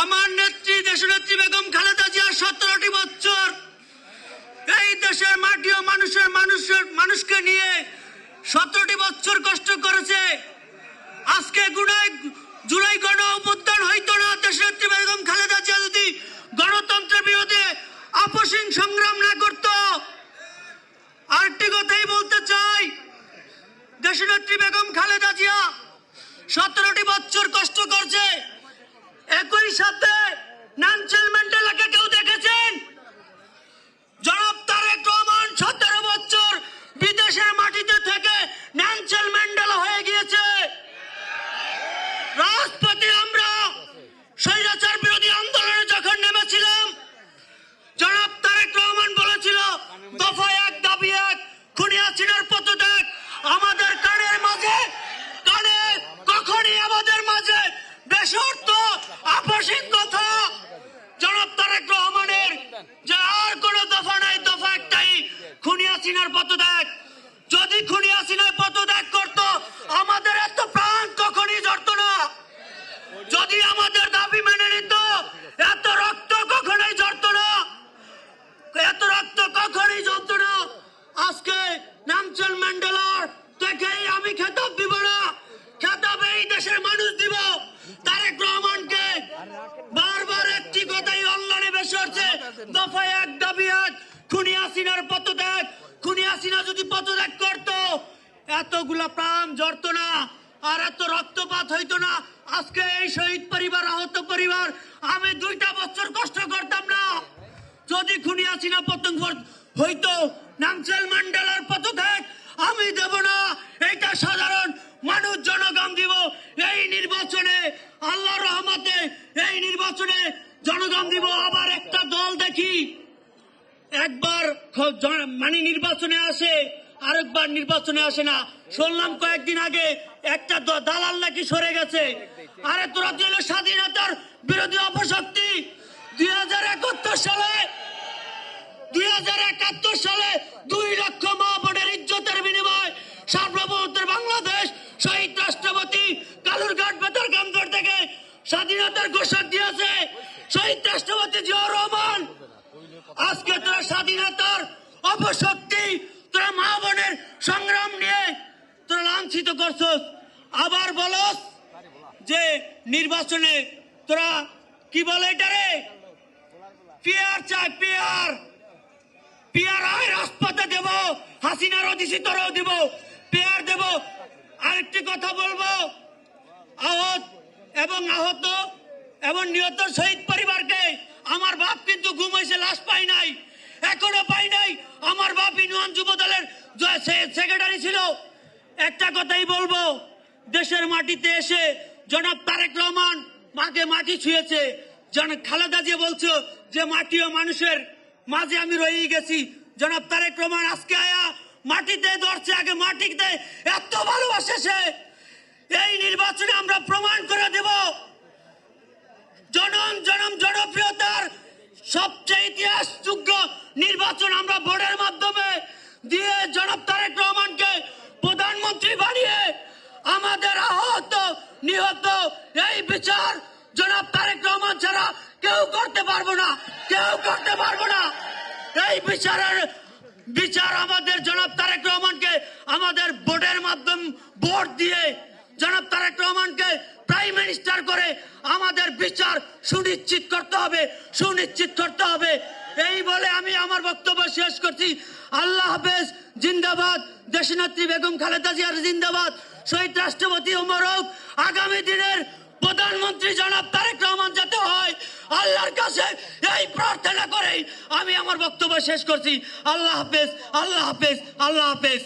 আমার নেত্রী দেশনেত্রী বেগম খালেদা জিয়া 17টি বছর এই দেশের মাটি ও মানুষকে নিয়ে 17টি বছর কষ্ট করেছে। আজকে জুলাই গণ অভ্যুত্থান হইতো না দেশনেত্রী বেগম খালেদা জিয়া যদি গণতন্ত্রের বিরুদ্ধে আপসীন সংগ্রাম না করত। আরেকটি কথাই বলতে চাই, দেশনেত্রী বেগম খালেদা জিয়া 17টি বছর কষ্ট করছে। একই সাথে নেলসন ম্যান্ডেলাকে কেউ দেখেছেন? জনাব তারেক রহমান 17 বছর বিদেশের মাটিতে থেকে নেলসন ম্যান্ডেলা হয়ে গিয়েছে। রাজপথে আমরা স্বৈরাচার বিরোধী আন্দোলনে যখন নেমেছিলাম, জনাব তারেক রহমান বলেছিল দফা 1 দাবি 1, খুনি হাসিনার পদত্যাগ। আমাদের কানের মাঝে কখনই আমাদের মাঝে বেশর্ত আপসীন কথা জনাব তারেক রহমানের যে আর কোন দফা নাই, দফা একটাই, খুনি হাসিনার পদত্যাগ। যদি খুনি হাসিনার পদত্যাগ করত আমাদের এত প্রাণ কখনই ঝরত না। যদি আমাদের দাবি মেনে নিত এত রক্ত কখনোই ঝরত না, এত রক্ত কখনোই ঝরত না। আজকে নেলসন ম্যান্ডেলার থেকেই আমি খেতাব দিব না, খেতাব এই দেশের মানুষ দিব। তারেক রহমানকে বারবার একটি কথাই অনলাইনে বেশি হচ্ছে, দফা 1 দাবি 1, খুনি হাসিনার পদত্যাগ। খুনি হাসিনা যদি পদত্যাগ করত এতগুলা প্রাণ ঝরত না, আর এত রক্তপাত হইতো না। আজকে এই শহীদ পরিবার, আহত পরিবার, আমি 2টা বছর কষ্ট করতাম না। যদি খুনি হাসিনা পদত্যাগ হইতো, নেলসন ম্যান্ডেলার পদত্যাগ আমি দেব না। এটা সাধারণ মানুষ জনগণ দিব। এই নির্বাচনে আল্লাহর রহমতে এই নির্বাচনে জনগণ দিব। আবার একটা দল দেখি একবার নির্বাচনে আসে, আরেকবার নির্বাচনে আসে না। শুনলাম কয়েকদিন আগে একটা দালাল নাকি সরে গেছে। আরে তোরা দিল স্বাধীনতার বিরোধী অপশক্তি। 2071 সালে 2 লক্ষ মা বোনের ইজ্জতের বিনিময় সার্বভৌমত্বের বাংলাদেশ শহীদ রাষ্ট্রপতি কালুরঘাট বেতারকামগড় থেকে স্বাধীনতার ঘোষণা দিয়েছে শহীদ রাষ্ট্রপতি জিয়াউর রহমান। আজকে তোরা স্বাধীনতার অপশক্তি, তোরা মা বোনের সংগ্রাম নিয়ে তোরা লাঞ্ছিত করছস। আবার বলস যে নির্বাচনে তোরা কি বলে এটারে পিয়ার চাই, পিয়ার আয় রাজপথে দেব, হাসিনার অধিষ্ঠিতরাও দেব, পেয়ার দেব। আরেকটি কথা বলবো, আহত এবং নিহত শহীদ পরিবারকে, আমার বাপ কিন্তু ঘুমাইছে, লাশ পাই নাই, এখনো পাই নাই। আমার বাপ ইউনিয়ন যুব দলের সেক্রেটারি ছিল। একটা কথাই বলবো, দেশের মাটিতে এসে জনাব তারেক রহমান মাকে মাটি ছুঁয়েছে। জনাব খালেদা জিয়া বলছো যে মাটি ও মানুষের মাঝে আমি রয়ে গেছি। জনাব তারেক রহমান আজকে আয়া মাটিতে ধরছে, আগে মাটিতে এত ভালোবাসে সে। এই নির্বাচনে আমরা প্রমাণ করে দেব জনপ্রিয়তার সবচেয়ে ইতিহাসযোগ্য নির্বাচন আমরা ভোটের মাধ্যমে দিয়ে জনাব তারেক রহমানকে প্রধানমন্ত্রী বানিয়ে আমাদের আহত নিহত এই বিচার জনাব তারেক রহমান ছাড়া কেউ করতে পারবো না, কেউ করতে পারবো না। এই বিচার আমাদের জনাব তারেক রহমানকে আমাদের ভোটের মাধ্যমে ভোট দিয়ে জনাব তারেক রহমানকে প্রাইম মিনিস্টার করে আমাদের বিচার সুনিশ্চিত করতে হবে। এই বলে আমি আমার বক্তব্য শেষ করছি। আল্লাহ হাফেজ। জিন্দাবাদ দেশনেত্রী বেগম খালেদা জিয়ার জিন্দাবাদ। শহীদ রাষ্ট্রপতি ওমর হক আগামী দিনের প্রধানমন্ত্রী জনাব তারেক রহমান যাতে হয়, আল্লাহর কাছে এই প্রার্থনা করেই আমি আমার বক্তব্য শেষ করছি। আল্লাহ হাফেজ, আল্লাহ হাফেজ, আল্লাহ হাফেজ।